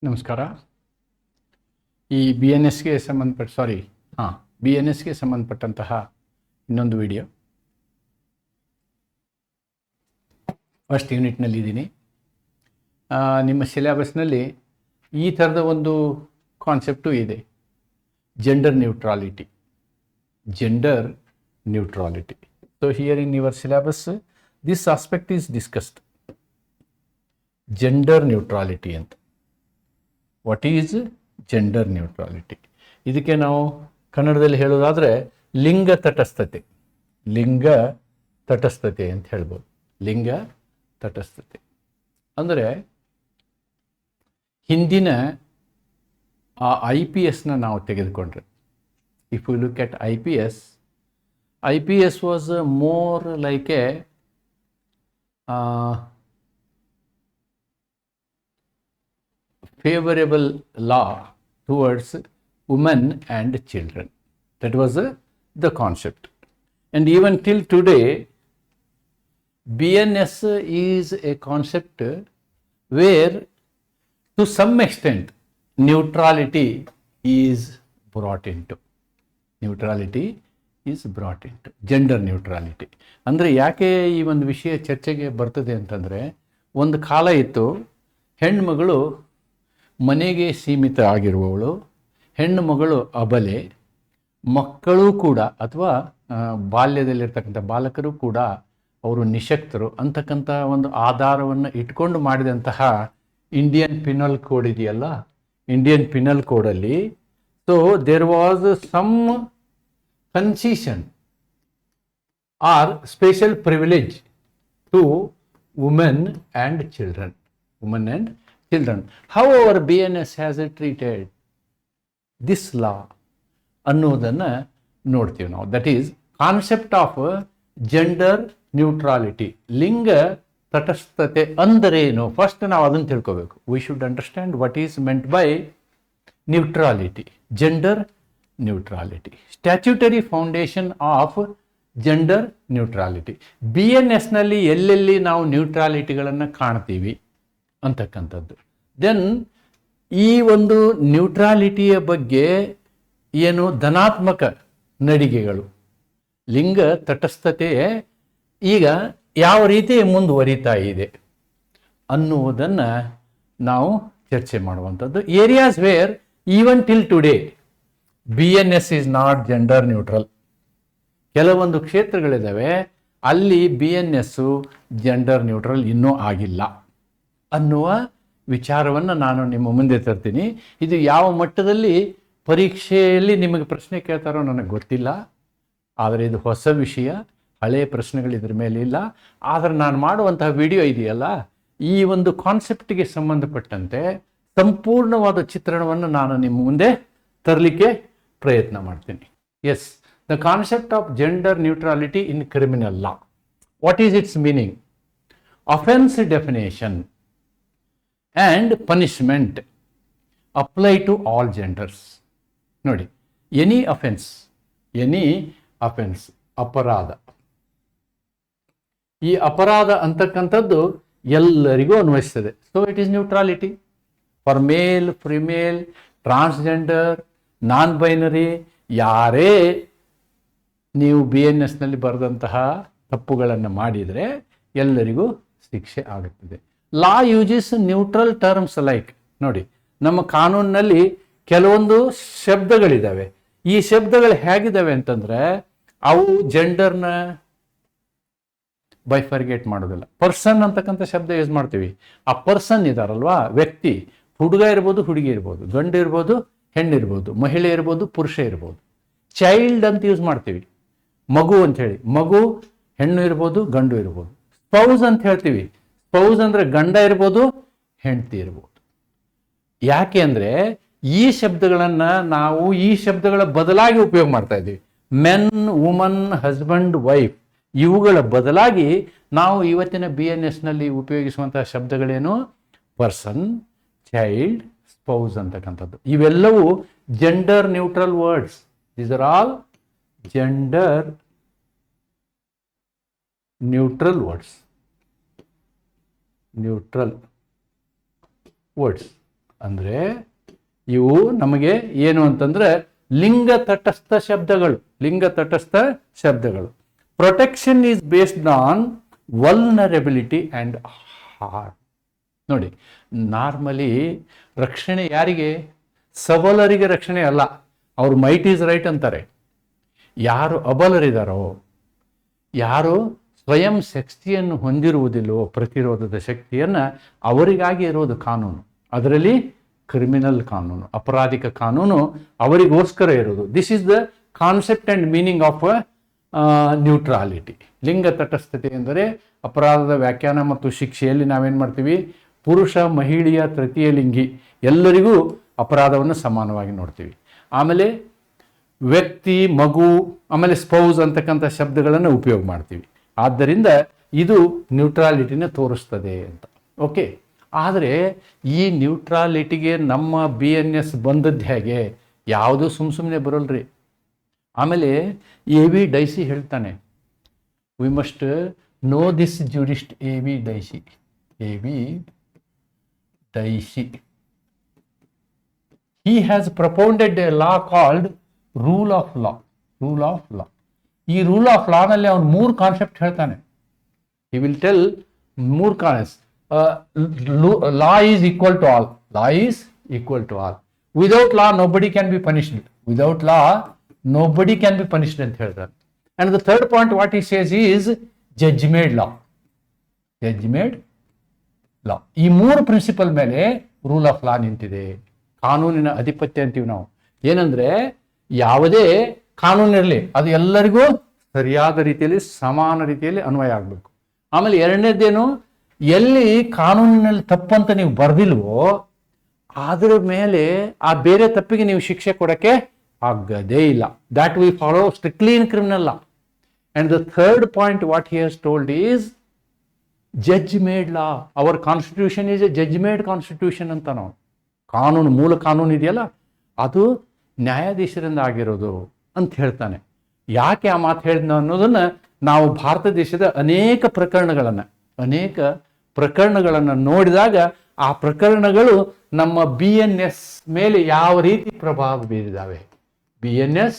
ನಮಸ್ಕಾರ. ಈ B N ಎಸ್ಗೆ ಸಂಬಂಧಪಟ್ಟಂತಹ ಇನ್ನೊಂದು ವಿಡಿಯೋ ಫಸ್ಟ್ ಯೂನಿಟ್ನಲ್ಲಿ ಇದ್ದೀನಿ. ನಿಮ್ಮ ಸಿಲೆಬಸ್ನಲ್ಲಿ ಈ ಥರದ ಒಂದು ಕಾನ್ಸೆಪ್ಟು ಇದೆ, gender neutrality. So here in your syllabus this aspect is discussed. Gender neutrality ಅಂತ. What is gender neutrality? ಇದಕ್ಕೆ ನಾವು ಕನ್ನಡದಲ್ಲಿ ಹೇಳೋದಾದರೆ ಲಿಂಗ ತಟಸ್ಥತೆ ಅಂತ ಹೇಳ್ಬೋದು. ಲಿಂಗ ತಟಸ್ಥತೆ ಅಂದರೆ ಹಿಂದಿನ ಆ IPS ನಾವು ತೆಗೆದುಕೊಂಡ್ರೆ, if you look at IPS was more like a favorable law towards women and children. That was the concept. And even till today, BNS is a concept where to some extent neutrality is brought into. Gender neutrality. ಅಂದರೆ ಯಾಕೆ ಈ ಒಂದು ವಿಷಯ ಚರ್ಚೆಗೆ ಬರ್ತದೆ ಅಂತಂದರೆ, ಒಂದು ಕಾಲ ಇತ್ತು ಹೆಣ್ಮಗಳು ಮನೆಗೆ ಸೀಮಿತ ಆಗಿರುವವಳು, ಹೆಣ್ಣು ಮಗಳು ಅಬಲೆ, ಮಕ್ಕಳು ಕೂಡ ಅಥವಾ ಬಾಲ್ಯದಲ್ಲಿರ್ತಕ್ಕಂಥ ಬಾಲಕರು ಕೂಡ ಅವರು ನಿಶಕ್ತರು ಅಂತಕ್ಕಂಥ ಒಂದು ಆಧಾರವನ್ನು ಇಟ್ಕೊಂಡು ಮಾಡಿದಂತಹ ಇಂಡಿಯನ್ ಪಿನಲ್ ಕೋಡ್ ಇದೆಯಲ್ಲ, ಇಂಡಿಯನ್ ಪಿನಲ್ ಕೋಡಲ್ಲಿ so there was some concession or special privilege to women and children. However, BNS has treated this law ಅನ್ನೋದನ್ನು ನೋಡ್ತೀವಿ ನಾವು. That is concept of gender neutrality. ಲಿಂಗ ತಟಸ್ಥತೆ ಅಂದರೇನು? ಫಸ್ಟ್ ನಾವು ಅದನ್ನು ತಿಳ್ಕೋಬೇಕು. We should understand what is meant by neutrality, gender neutrality. Statutory foundation of gender neutrality. BNSನಲ್ಲಿ ಎಲ್ಲೆಲ್ಲಿ ನಾವು ನ್ಯೂಟ್ರಾಲಿಟಿಗಳನ್ನು ಕಾಣ್ತೀವಿ ಅಂತಕ್ಕಂಥದ್ದು. ದೆನ್ ಈ ಒಂದು ನ್ಯೂಟ್ರಾಲಿಟಿಯ ಬಗ್ಗೆ ಏನು ಧನಾತ್ಮಕ ನಡಿಗೆಗಳು, ಲಿಂಗ ತಟಸ್ಥತೆ ಈಗ ಯಾವ ರೀತಿ ಮುಂದುವರಿತಾ ಇದೆ ಅನ್ನುವುದನ್ನು ನಾವು ಚರ್ಚೆ ಮಾಡುವಂಥದ್ದು. Areas where even till today BNS is not gender neutral. ಕೆಲವೊಂದು ಕ್ಷೇತ್ರಗಳಿದ್ದಾವೆ ಅಲ್ಲಿ BNS ಜೆಂಡರ್ ನ್ಯೂಟ್ರಲ್ ಇನ್ನೂ ಆಗಿಲ್ಲ ಅನ್ನುವ ವಿಚಾರವನ್ನು ನಾನು ನಿಮ್ಮ ಮುಂದೆ ತರ್ತೀನಿ. ಇದು ಯಾವ ಮಟ್ಟದಲ್ಲಿ ಪರೀಕ್ಷೆಯಲ್ಲಿ ನಿಮಗೆ ಪ್ರಶ್ನೆ ಕೇಳ್ತಾರೋ ನನಗೆ ಗೊತ್ತಿಲ್ಲ, ಆದರೆ ಇದು ಹೊಸ ವಿಷಯ, ಹಳೆಯ ಪ್ರಶ್ನೆಗಳು ಇದ್ರ ಮೇಲೆ ಇಲ್ಲ. ಆದರೆ ನಾನು ಮಾಡುವಂತಹ ವಿಡಿಯೋ ಇದೆಯಲ್ಲ, ಈ ಒಂದು ಕಾನ್ಸೆಪ್ಟ್ಗೆ ಸಂಬಂಧಪಟ್ಟಂತೆ ಸಂಪೂರ್ಣವಾದ ಚಿತ್ರಣವನ್ನು ನಾನು ನಿಮ್ಮ ಮುಂದೆ ತರಲಿಕ್ಕೆ ಪ್ರಯತ್ನ ಮಾಡ್ತೀನಿ. Yes, the concept of gender neutrality in criminal law. What is its meaning? Offence definition and punishment apply to all genders. ನೋಡಿ, ಎನಿ ಅಫೆನ್ಸ್ ಅಪರಾಧ, ಈ ಅಪರಾಧ ಅಂತಕ್ಕಂಥದ್ದು ಎಲ್ಲರಿಗೂ ಅನ್ವಯಿಸ್ತದೆ. So it is neutrality for male, female, transgender, non binary. ಯಾರೇ ನೀವು BNSನಲ್ಲಿ ಬರೆದಂತಹ ತಪ್ಪುಗಳನ್ನು ಮಾಡಿದರೆ ಎಲ್ಲರಿಗೂ ಶಿಕ್ಷೆ ಆಗುತ್ತದೆ. Law uses neutral terms like, ನೋಡಿ ನಮ್ಮ ಕಾನೂನಿನಲ್ಲಿ ಕೆಲವೊಂದು ಶಬ್ದಗಳಿದ್ದಾವೆ. ಈ ಶಬ್ದಗಳು ಹೇಗಿದ್ದಾವೆ ಅಂತಂದರೆ ಅವು ಜೆಂಡರ್ನ ಬೈಫರ್ಗೇಟ್ ಮಾಡೋದಿಲ್ಲ. ಪರ್ಸನ್ ಅಂತಕ್ಕಂಥ ಶಬ್ದ ಯೂಸ್ ಮಾಡ್ತೀವಿ. ಆ ಪರ್ಸನ್ ಇದಾರಲ್ವಾ, ವ್ಯಕ್ತಿ, ಹುಡುಗ ಇರ್ಬೋದು, ಹುಡುಗಿ ಇರ್ಬೋದು, ಗಂಡು ಇರ್ಬೋದು, ಹೆಣ್ಣಿರ್ಬೋದು, ಮಹಿಳೆ ಇರ್ಬೋದು, ಪುರುಷ ಇರ್ಬೋದು. ಚೈಲ್ಡ್ ಅಂತ ಯೂಸ್ ಮಾಡ್ತೀವಿ, ಮಗು ಅಂಥೇಳಿ. ಮಗು ಹೆಣ್ಣು ಇರ್ಬೋದು, ಗಂಡು ಇರ್ಬೋದು. ಸ್ಪೌಸ್ ಅಂತ ಹೇಳ್ತೀವಿ. ಸ್ಪೌಸ್ ಅಂದರೆ ಗಂಡ ಇರ್ಬೋದು, ಹೆಂಡತಿ ಇರ್ಬೋದು. ಯಾಕೆ ಅಂದರೆ ಈ ಶಬ್ದಗಳನ್ನು ನಾವು ಈ ಶಬ್ದಗಳ ಬದಲಾಗಿ ಉಪಯೋಗ ಮಾಡ್ತಾ ಇದ್ದೀವಿ. ಮೆನ್, ವುಮನ್, ಹಸ್ಬೆಂಡ್, ವೈಫ್, ಇವುಗಳ ಬದಲಾಗಿ ನಾವು ಇವತ್ತಿನ BNSನಲ್ಲಿ ಉಪಯೋಗಿಸುವಂತಹ ಶಬ್ದಗಳೇನು? ಪರ್ಸನ್, ಚೈಲ್ಡ್, ಸ್ಪೌಸ್ ಅಂತಕ್ಕಂಥದ್ದು. ಇವೆಲ್ಲವೂ gender neutral words. These are all gender neutral words. ಅಂದರೆ ಇವು ನಮಗೆ ಏನು ಅಂತಂದ್ರೆ ಲಿಂಗ ತಟಸ್ಥ ಶಬ್ದಗಳು. Protection is based on vulnerability and heart. ನೋಡಿ, ನಾರ್ಮಲಿ ರಕ್ಷಣೆ ಯಾರಿಗೆ? ಸಬಲರಿಗೆ ರಕ್ಷಣೆ ಅಲ್ಲ. ಅವ್ರು ಮೈಟ್ ಈಸ್ ರೈಟ್ ಅಂತಾರೆ. ಯಾರು ಅಬಲರಿದ್ದಾರೋ, ಯಾರು ಸ್ವಯಂ ಶಕ್ತಿಯನ್ನು ಹೊಂದಿರುವುದಿಲ್ಲವೋ, ಪ್ರತಿರೋಧದ ಶಕ್ತಿಯನ್ನು, ಅವರಿಗಾಗಿ ಇರೋದು ಕಾನೂನು. ಅದರಲ್ಲಿ ಕ್ರಿಮಿನಲ್ ಕಾನೂನು, ಅಪರಾಧಿಕ ಕಾನೂನು ಅವರಿಗೋಸ್ಕರ ಇರೋದು. This is the concept and meaning of neutrality. ಲಿಂಗ ತಟಸ್ಥತೆ ಎಂದರೆ ಅಪರಾಧದ ವ್ಯಾಖ್ಯಾನ ಮತ್ತು ಶಿಕ್ಷೆಯಲ್ಲಿ ನಾವೇನು ಮಾಡ್ತೀವಿ? ಪುರುಷ, ಮಹಿಳೆಯ, ತೃತೀಯ ಲಿಂಗಿ ಎಲ್ಲರಿಗೂ ಅಪರಾಧವನ್ನು ಸಮಾನವಾಗಿ ನೋಡ್ತೀವಿ. ಆಮೇಲೆ ವ್ಯಕ್ತಿ, ಮಗು, ಆಮೇಲೆ ಸ್ಪೌಸ್ ಅಂತಕ್ಕಂಥ ಶಬ್ದಗಳನ್ನು ಉಪಯೋಗ ಮಾಡ್ತೀವಿ. ಆದ್ದರಿಂದ ಇದು ನ್ಯೂಟ್ರಾಲಿಟಿನ ತೋರಿಸ್ತದೆ ಅಂತ. ಓಕೆ, ಆದರೆ ಈ ನ್ಯೂಟ್ರಾಲಿಟಿಗೆ ನಮ್ಮ BNS ಬಂದದ್ದು ಹೇಗೆ? ಯಾವುದು ಸುಮ್ಮನೆ ಬರೋಲ್ರಿ. ಆಮೇಲೆ A.V. ಡೈಸಿ ಹೇಳ್ತಾನೆ, we must know this jurist A.V. Daisy. He has propounded a law called rule of law. ಈ ರೂಲ್ ಆಫ್ ಲಾನಲ್ಲಿ ಅವನು 3 ಕಾನ್ಸೆಪ್ಟ್ ಹೇಳ್ತಾನೆ. He will tell 3 concept. Law is equal to all. Without law, nobody can be punished. ಅಂತ ಹೇಳ್ತಾರೆ. And the third point, what he says is judge-made law. ಈ 3 principal ಮೇಲೆ rule of law ನಿಂತಿದೆ. ಕಾನೂನಿನ ಅಧಿಪತ್ಯ ಅಂತೀವಿ ನಾವು. ಏನಂದ್ರೆ ಯಾವುದೇ ಕಾನೂನಿರಲಿ ಅದು ಎಲ್ಲರಿಗೂ ಸರಿಯಾದ ರೀತಿಯಲ್ಲಿ, ಸಮಾನ ರೀತಿಯಲ್ಲಿ ಅನ್ವಯ ಆಗಬೇಕು. ಆಮೇಲೆ ಎರಡನೇದೇನು, ಎಲ್ಲಿ ಕಾನೂನಿನಲ್ಲಿ ತಪ್ಪಂತ ನೀವು ಬರೆದಿಲ್ವೋ ಅದ್ರ ಮೇಲೆ ಆ ಬೇರೆ ತಪ್ಪಿಗೆ ನೀವು ಶಿಕ್ಷೆ ಕೊಡೋಕ್ಕೆ ಆಗದೇ ಇಲ್ಲ. That we follow strictly in criminal law. And the third point what he has told is judge-made law. Our constitution is A judge-made constitution ಅಂತ. ನಾವು ಕಾನೂನು, ಮೂಲ ಕಾನೂನು ಇದೆಯಲ್ಲ, ಅದು ನ್ಯಾಯಾಧೀಶರಿಂದ ಆಗಿರೋದು ಅಂತ ಹೇಳ್ತಾನೆ. ಯಾಕೆ ಆ ಮಾತು ಹೇಳಿದ್ನ ಅನ್ನೋದನ್ನು ನಾವು ಭಾರತ ದೇಶದ ಅನೇಕ ಪ್ರಕರಣಗಳನ್ನು ನೋಡಿದಾಗ ಆ ಪ್ರಕರಣಗಳು ನಮ್ಮ BNS ಮೇಲೆ ಯಾವ ರೀತಿ ಪ್ರಭಾವ ಬೀರಿದಾವೆ. BNS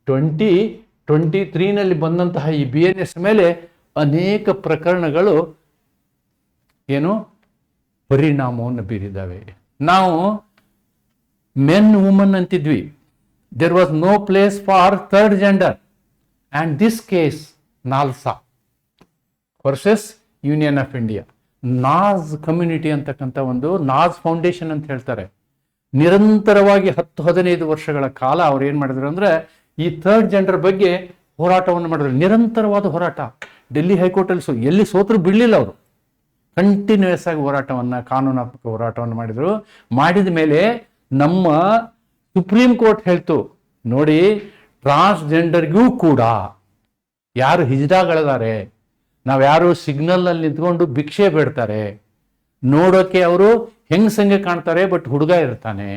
2023ನಲ್ಲಿ ಬಂದಂತಹ ಈ BNS ಮೇಲೆ ಅನೇಕ ಪ್ರಕರಣಗಳು ಏನು ಪರಿಣಾಮವನ್ನು ಬೀರಿದ್ದಾವೆ. ನಾವು ಮೆನ್ ವುಮನ್ ಅಂತಿದ್ವಿ. There was no place for third gender. And this case NALSA versus union of India, Naz community ಅಂತಕ್ಕಂಥ ಒಂದು ನಾಜ್ ಫೌಂಡೇಶನ್ ಅಂತ ಹೇಳ್ತಾರೆ. ನಿರಂತರವಾಗಿ 10-15 ವರ್ಷಗಳ ಕಾಲ ಅವ್ರು ಏನು ಮಾಡಿದ್ರು ಅಂದರೆ ಈ ಥರ್ಡ್ ಜೆಂಡರ್ ಬಗ್ಗೆ ಹೋರಾಟವನ್ನು ಮಾಡಿದ್ರು. ನಿರಂತರವಾದ ಹೋರಾಟ. ಡೆಲ್ಲಿ ಹೈಕೋರ್ಟಲ್ಲಿ ಎಲ್ಲಿ ಸೋತರು ಬಿಡಲಿಲ್ಲ ಅವರು. ಕಂಟಿನ್ಯೂಯಸ್ ಆಗಿ ಕಾನೂನಾತ್ಮಕ ಹೋರಾಟವನ್ನು ಮಾಡಿದರು. ಮಾಡಿದ ಮೇಲೆ ನಮ್ಮ ಸುಪ್ರೀಂ ಕೋರ್ಟ್ ಹೇಳ್ತು, ನೋಡಿ, ಟ್ರಾನ್ಸ್ಜೆಂಡರ್ಗೂ ಕೂಡ ಯಾರು ಹಿಜ್ಡಾಗಳಿದ್ದಾರೆ, ನಾವ್ಯಾರು ಸಿಗ್ನಲ್ನಲ್ಲಿ ನಿಂತ್ಕೊಂಡು ಭಿಕ್ಷೆ ಬೇಡ್ತಾರೆ, ನೋಡೋಕೆ ಅವರು ಹೆಂಗಸಂಗೆ ಕಾಣ್ತಾರೆ ಬಟ್ ಹುಡುಗ ಇರ್ತಾನೆ.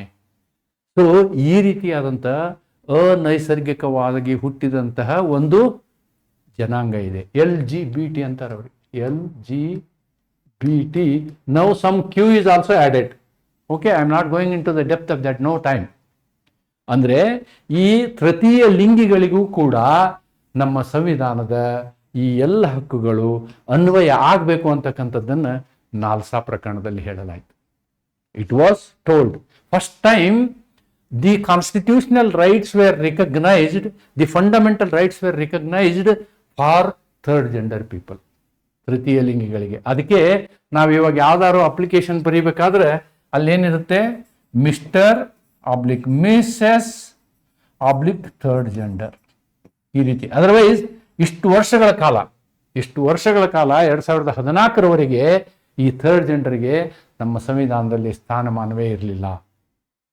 ಸೊ ಈ ರೀತಿಯಾದಂಥ ಅನೈಸರ್ಗಿಕವಾಗಿ ಹುಟ್ಟಿದಂತಹ ಒಂದು ಜನಾಂಗ ಇದೆ. LGBT ಅಂತಾರೆ ಅವ್ರಿಗೆ. LGBT. Now some Q is also added. Okay, I am not going into the depth of that, no time. ಅಂದರೆ ಈ ತೃತೀಯ ಲಿಂಗಿಗಳಿಗೂ ಕೂಡ ನಮ್ಮ ಸಂವಿಧಾನದ ಈ ಎಲ್ಲ ಹಕ್ಕುಗಳು ಅನ್ವಯ ಆಗಬೇಕು ಅಂತಕ್ಕಂಥದ್ದನ್ನು ನಾಲ್ಸಾ ಪ್ರಕರಣದಲ್ಲಿ ಹೇಳಲಾಯಿತು. It was told first time the constitutional rights were recognized, the fundamental rights were recognized for third gender people, ತೃತೀಯ ಲಿಂಗಿಗಳಿಗೆ. ಅದಕ್ಕೆ ನಾವು ಇವಾಗ ಯಾವ್ದಾದ್ರು ಅಪ್ಲಿಕೇಶನ್ ಬರೀಬೇಕಾದ್ರೆ ಅಲ್ಲೇನಿರುತ್ತೆ, Mr oblique Mrs oblique third gender, ಈ ರೀತಿ. ಅದರ್ವೈಸ್ ಇಷ್ಟು ವರ್ಷಗಳ ಕಾಲ 2014ರವರೆಗೆ ಈ ಥರ್ಡ್ ಜೆಂಡರ್ಗೆ ನಮ್ಮ ಸಂವಿಧಾನದಲ್ಲಿ ಸ್ಥಾನಮಾನವೇ ಇರಲಿಲ್ಲ.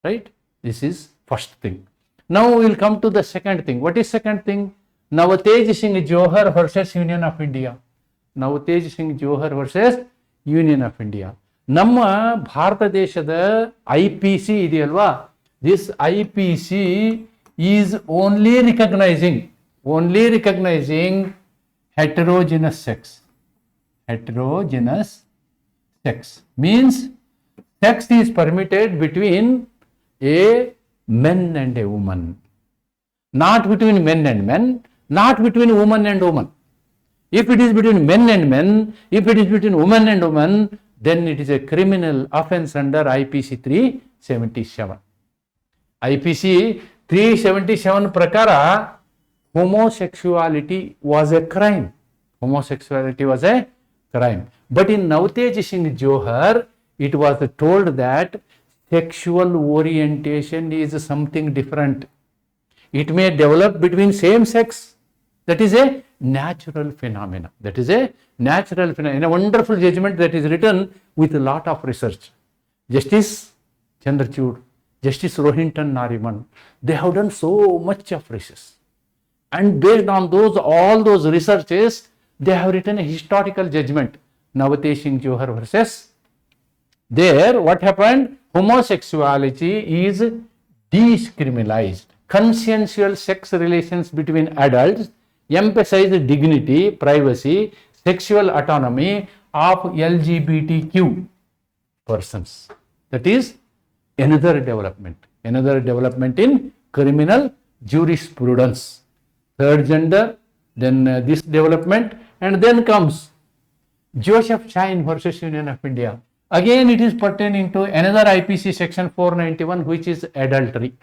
Right? This is first thing. Now will come to the second thing. What is second thing? Navtej Singh Johar versus union of India. Navtej Singh Johar versus union of India. ನಮ್ಮ ಭಾರತ ದೇಶದ IPC ಇದೆಯಲ್ವಾ, this IPC is only recognizing heterogeneous sex. Means sex is permitted between a men and a woman, not between men and men, not between woman and woman. If it is between men and men, if it is between woman and woman, then it is a criminal offense under IPC 377. IPC 377 prakara, homosexuality was a crime. Homosexuality was a crime. But in Navtej Singh Johar, it was told that sexual orientation is something different. It may develop between same sex. That is a natural phenomena. That is a natural phenomena. In a wonderful judgment that is written with a lot of research. Justice Chandrachud, Justice Rohinton Nariman, they have done so much of research. And based on all those researches, they have written a historical judgment. Navtej Singh Johar versus. There, what happened? Homosexuality is decriminalized. Consensual sex relations between adults emphasize dignity, privacy, sexual autonomy of LGBTQ persons. That is another development in criminal jurisprudence. Third gender, then this development, and then comes Joseph Chine versus Union of India. Again, it is pertaining to another IPC section 491, which is adultery.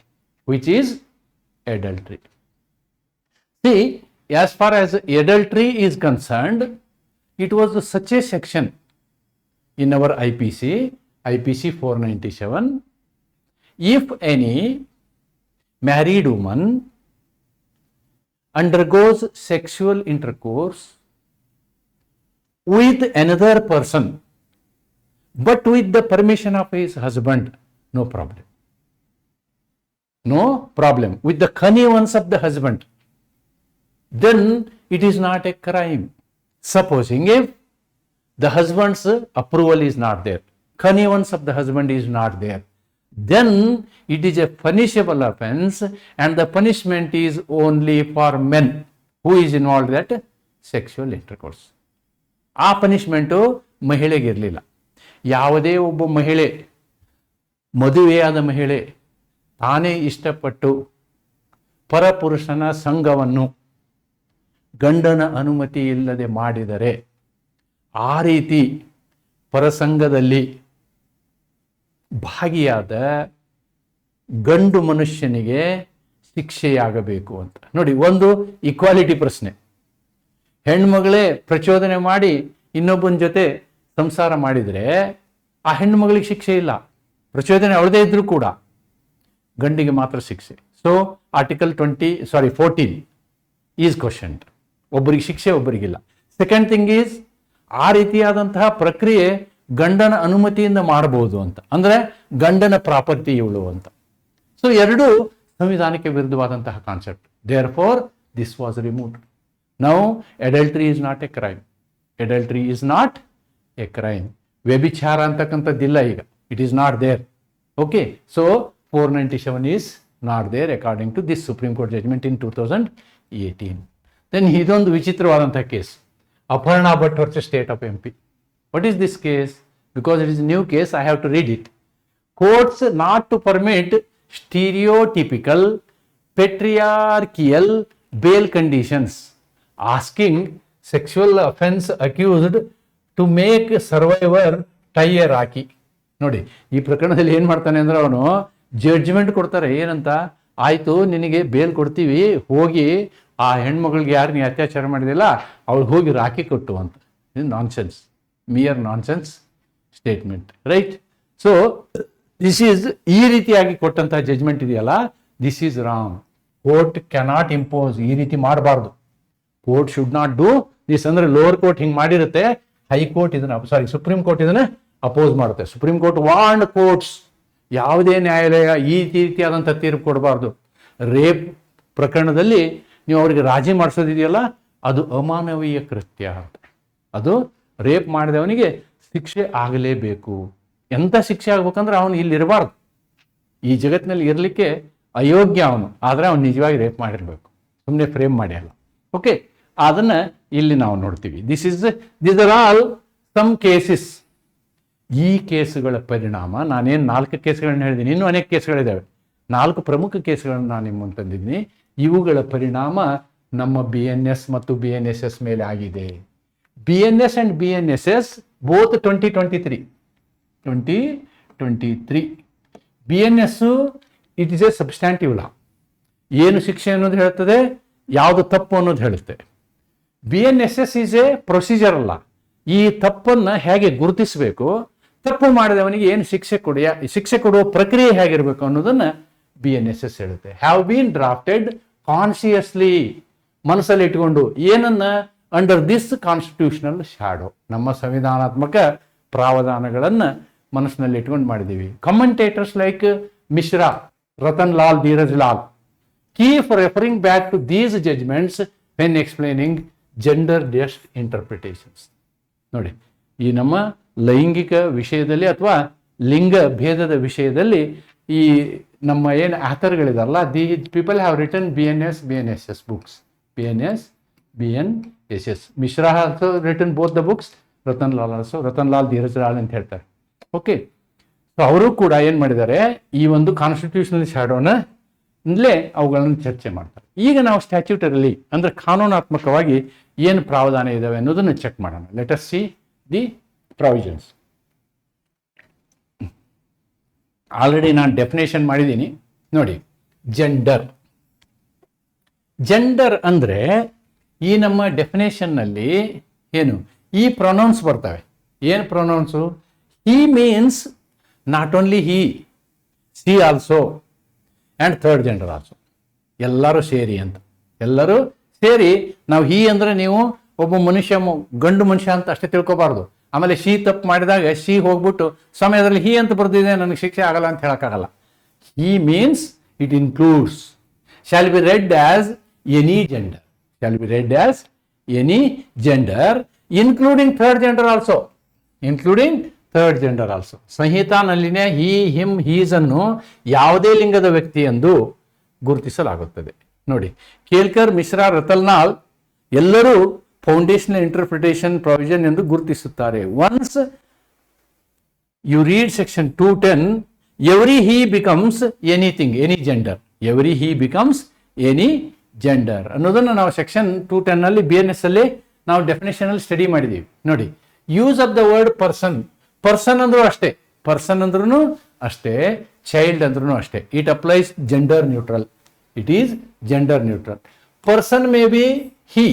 See, as far as adultery is concerned, it was such a section in our IPC 497. If any married woman undergoes sexual intercourse with another person, but with the permission of his husband, no problem. With the connivance of the husband, then it is not a crime. Supposing if the husband's approval is not there, connivance of the husband is not there, then it is a punishable offense, and the punishment is only for men who is involved at sexual intercourse. ಆ punishment ಮಹಿಳೆಗಿರಲಿಲ್ಲ. ಯಾವುದೇ ಒಬ್ಬ ಮಹಿಳೆ, ಮದುವೆಯಾದ ಮಹಿಳೆ ತಾನೇ ಇಷ್ಟಪಟ್ಟು ಪರಪುರುಷನ ಸಂಘವನ್ನು ಗಂಡನ ಅನುಮತಿ ಇಲ್ಲದೆ ಮಾಡಿದರೆ, ಆ ರೀತಿ ಪರಸಂಗದಲ್ಲಿ ಭಾಗಿಯಾದ ಗಂಡು ಮನುಷ್ಯನಿಗೆ ಶಿಕ್ಷೆಯಾಗಬೇಕು ಅಂತ. ನೋಡಿ, ಒಂದು ಈಕ್ವಾಲಿಟಿ ಪ್ರಶ್ನೆ. ಹೆಣ್ಮಗಳೇ ಪ್ರಚೋದನೆ ಮಾಡಿ ಇನ್ನೊಬ್ಬನ ಜೊತೆ ಸಂಸಾರ ಮಾಡಿದರೆ ಆ ಹೆಣ್ಣು ಮಗಳಿಗೆ ಶಿಕ್ಷೆ ಇಲ್ಲ. ಪ್ರಚೋದನೆ ಅವಳದೇ ಇದ್ರೂ ಕೂಡ ಗಂಡಿಗೆ ಮಾತ್ರ ಶಿಕ್ಷೆ. So article 14 is questioned. ಒಬ್ಬರಿಗೆ ಶಿಕ್ಷೆ, ಒಬ್ಬರಿಗಿಲ್ಲ. ಸೆಕೆಂಡ್ ಥಿಂಗ್ ಈಸ್, ಆ ರೀತಿಯಾದಂತಹ ಪ್ರಕ್ರಿಯೆ ಗಂಡನ ಅನುಮತಿಯಿಂದ ಮಾಡಬಹುದು ಅಂತ, ಅಂದ್ರೆ ಗಂಡನ ಪ್ರಾಪರ್ಟಿ ಇವಳು ಅಂತ. ಸೊ ಎರಡು ಸಂವಿಧಾನಕ್ಕೆ ವಿರುದ್ಧವಾದಂತಹ concept. Therefore this was removed. Now adultery is not a crime. Adultery is not a crime. ವ್ಯಭಿಚಾರ ಅಂತಕ್ಕಂಥದ್ದಿಲ್ಲ ಈಗ. It is not there. Okay, so 497 is not there according to this supreme court judgement in 2018. Then ಇದೊಂದು ವಿಚಿತ್ರವಾದಂತಹ case, Aparna Bhat versus state of MP. What is this case? Because it is a new case, I have to read it. Courts not to permit stereotypical patriarchal bail conditions, asking sexual offense accused to make survivor tie a rakhi. ನೋಡಿ, ಈ ಪ್ರಕರಣದಲ್ಲಿ ಏನು ಮಾಡ್ತಾನೆ ಅಂದ್ರೆ, ಅವನು judgment ಕೊಡ್ತಾರೆ. ಏನಂತ? ಆಯಿತು, ನಿನಗೆ ಬೇಲ್ ಕೊಡ್ತೀವಿ, ಹೋಗಿ ಆ ಹೆಣ್ಮಗಳಿಗೆ ಯಾರು ನೀ ಅತ್ಯಾಚಾರ ಮಾಡಿದಿಲ್ಲ ಅವ್ಳಿಗೆ ಹೋಗಿ ರಾಖಿ ಕೊಟ್ಟು ಅಂತ. ಇದು nonsense, mere nonsense statement, right? So this is, ಈ ರೀತಿಯಾಗಿ ಕೊಟ್ಟಂತಹ ಜಜ್ಮೆಂಟ್ ಇದೆಯಲ್ಲ, this is wrong. Court cannot impose. ಈ ರೀತಿ ಮಾಡಬಾರ್ದು. Court should not do this. ಅಂದ್ರೆ ಲೋವರ್ ಕೋರ್ಟ್ ಹಿಂಗೆ ಮಾಡಿರುತ್ತೆ, ಹೈಕೋರ್ಟ್ ಇದನ್ನ ಸುಪ್ರೀಂ ಕೋರ್ಟ್ ಇದನ್ನ ಅಪೋಸ್ ಮಾಡುತ್ತೆ. ಸುಪ್ರೀಂ ಕೋರ್ಟ್ ವಾರ್ನ್ಡ್ ಕೋರ್ಟ್ಸ್, ಯಾವುದೇ ನ್ಯಾಯಾಲಯ ಈ ರೀತಿಯಾದಂಥ ತೀರ್ಪು ಕೊಡಬಾರ್ದು. ರೇಪ್ ಪ್ರಕರಣದಲ್ಲಿ ನೀವು ಅವರಿಗೆ ರಾಜಿ ಮಾಡಿಸೋದಿದೆಯಲ್ಲ, ಅದು ಅಮಾನವೀಯ ಕೃತ್ಯ ಅಂತ. ಅದು ರೇಪ್ ಮಾಡಿದವನಿಗೆ ಶಿಕ್ಷೆ ಆಗಲೇಬೇಕು. ಎಂಥ ಶಿಕ್ಷೆ ಆಗ್ಬೇಕಂದ್ರೆ ಅವನು ಇಲ್ಲಿ ಇರಬಾರ್ದು, ಈ ಜಗತ್ತಿನಲ್ಲಿ ಇರಲಿಕ್ಕೆ ಅಯೋಗ್ಯ ಅವನು. ಆದರೆ ಅವನು ನಿಜವಾಗಿ ರೇಪ್ ಮಾಡಿರ್ಬೇಕು, ಸುಮ್ಮನೆ ಫ್ರೇಮ್ ಮಾಡಿ ಅಲ್ಲ. ಓಕೆ, ಅದನ್ನ ಇಲ್ಲಿ ನಾವು ನೋಡ್ತೀವಿ. This are all some cases ಈ ಕೇಸುಗಳ ಪರಿಣಾಮ, ನಾನೇನು 4 ಕೇಸ್ಗಳನ್ನ ಹೇಳಿದ್ದೀನಿ, ಇನ್ನೂ ಅನೇಕ ಕೇಸ್ಗಳಿದ್ದಾವೆ, 4 ಪ್ರಮುಖ ಕೇಸ್ಗಳನ್ನು ನಾನು ನಿಮ್ಮ ಮುಂದೆ ತಂದಿದ್ದೀನಿ. ಇವುಗಳ ಪರಿಣಾಮ ನಮ್ಮ BNS ಮತ್ತು BNSS ಮೇಲೆ ಆಗಿದೆ. BNS and BNSS both 2023. BNS it is A substantive law. ಏನು ಶಿಕ್ಷೆ ಅನ್ನೋದು ಹೇಳ್ತದೆ, ಯಾವುದು ತಪ್ಪು ಅನ್ನೋದು ಹೇಳುತ್ತೆ. BNSS ಈಸ್ ಎ ಪ್ರೊಸೀಜರ್ ಲಾ. ಈ ತಪ್ಪನ್ನು ಹೇಗೆ ಗುರುತಿಸಬೇಕು, ತಪ್ಪು ಮಾಡಿದವನಿಗೆ ಏನು ಶಿಕ್ಷೆ ಕೊಡುವ ಪ್ರಕ್ರಿಯೆ ಹೇಗಿರಬೇಕು ಅನ್ನೋದನ್ನು BNSS ಹೇಳುತ್ತೆ. ಹ್ಯಾವ್ ಬೀನ್ ಡ್ರಾಫ್ಟೆಡ್ ಕಾನ್ಶಿಯಸ್ಲಿ, ಮನಸ್ಸಲ್ಲಿ ಇಟ್ಕೊಂಡು, ಏನನ್ನ ಅಂಡರ್ ದಿಸ್ ಕಾನ್ಸ್ಟಿಟ್ಯೂಷನಲ್ ಶಾಡೋ, ನಮ್ಮ ಸಂವಿಧಾನಾತ್ಮಕ ಪ್ರಾವಧಾನಗಳನ್ನು ಮನಸ್ಸಿನಲ್ಲಿ ಇಟ್ಕೊಂಡು ಮಾಡಿದ್ದೀವಿ. Commentators like Mishra, Ratan Lal, Dheeraj Lal keep referring back to these judgments when explaining gender based interpretations. ನೋಡಿ, ಈ ನಮ್ಮ ಲೈಂಗಿಕ ವಿಷಯದಲ್ಲಿ ಅಥವಾ ಲಿಂಗ ಭೇದದ ವಿಷಯದಲ್ಲಿ ಈ ನಮ್ಮ ಏನು ಆಥರ್ಗಳಿದಾರಲ್ಲ, the people have written BNS books. BNSS. Mishra also written both the books, Ratan Lal Dheeraj Lal ಅಂತ ಹೇಳ್ತಾರೆ. ಓಕೆ, ಸೊ ಅವರು ಕೂಡ ಏನು ಮಾಡಿದ್ದಾರೆ, ಈ ಒಂದು ಕಾನ್ಸ್ಟಿಟ್ಯೂಷನಲ್ ಶಾಡೋನ ಅವುಗಳನ್ನು ಚರ್ಚೆ ಮಾಡ್ತಾರೆ. ಈಗ ನಾವು ಸ್ಟ್ಯಾಚ್ಯೂಟರಲ್ಲಿ ಅಂದರೆ ಕಾನೂನಾತ್ಮಕವಾಗಿ ಏನು ಪ್ರಾವಧಾನ ಇದಾವೆ ಅನ್ನೋದನ್ನು ಚೆಕ್ ಮಾಡೋಣ. Let us see the provisions. Already ನಾನು ಡೆಫಿನೇಷನ್ ಮಾಡಿದ್ದೀನಿ ನೋಡಿ. ಜೆಂಡರ್ ಅಂದರೆ ಈ ನಮ್ಮ ಡೆಫಿನೇಷನ್ನಲ್ಲಿ ಏನು ಈ ಪ್ರೊನೌನ್ಸ್ ಬರ್ತವೆ. ಏನು pronouns? He means not only he, C also and third gender also. ಎಲ್ಲರೂ ಸೇರಿ ಅಂತ, ಎಲ್ಲರೂ ಸೇರಿ. ನಾವು ಹಿ ಅಂದರೆ ನೀವು ಒಬ್ಬ ಮನುಷ್ಯ, ಗಂಡು ಮನುಷ್ಯ ಅಂತ ಅಷ್ಟೇ ತಿಳ್ಕೊಬಾರ್ದು. ಆಮೇಲೆ ಶಿ ತಪ್ಪು ಮಾಡಿದಾಗ ಶಿ ಹೋಗ್ಬಿಟ್ಟು ಸಮಯದಲ್ಲಿ ಹಿ ಅಂತ ಬರ್ದಿದೆ, ನನಗೆ ಶಿಕ್ಷೆ ಆಗಲ್ಲ ಅಂತ ಹೇಳೋಕ್ಕಾಗಲ್ಲ. He means it includes, shall be read as any gender, including third gender also. ಸಂಹಿತಾನಲ್ಲಿನೇ ಹಿ, ಹಿಮ್, ಹೀಸ್ ಅನ್ನು ಯಾವುದೇ ಲಿಂಗದ ವ್ಯಕ್ತಿ ಎಂದು ಗುರುತಿಸಲಾಗುತ್ತದೆ. ನೋಡಿ, ಕೇಲ್ಕರ್, ಮಿಶ್ರಾ, ರತನ್ಲಾಲ್ ಎಲ್ಲರೂ ಫೌಂಡೇಶನಲ್ ಇಂಟರ್ಪ್ರಿಟೇಷನ್ ಪ್ರಾವಿಷನ್ ಎಂದು ಗುರುತಿಸುತ್ತಾರೆ. Once you read section 210, every he becomes anything, any gender ಅನ್ನೋದನ್ನು ನಾವು ಸೆಕ್ಷನ್ 210 ನಲ್ಲಿ BNS ಅಲ್ಲಿ ನಾವು ಡೆಫಿನೇಷನ್ ಅಲ್ಲಿ ಸ್ಟಡಿ ಮಾಡಿದ್ದೀವಿ. ನೋಡಿ, use of the word person ಅಂದ್ರೂ ಅಷ್ಟೇ, ಚೈಲ್ಡ್ ಅಂದ್ರೂ ಅಷ್ಟೇ. It applies gender neutral. Person may be he,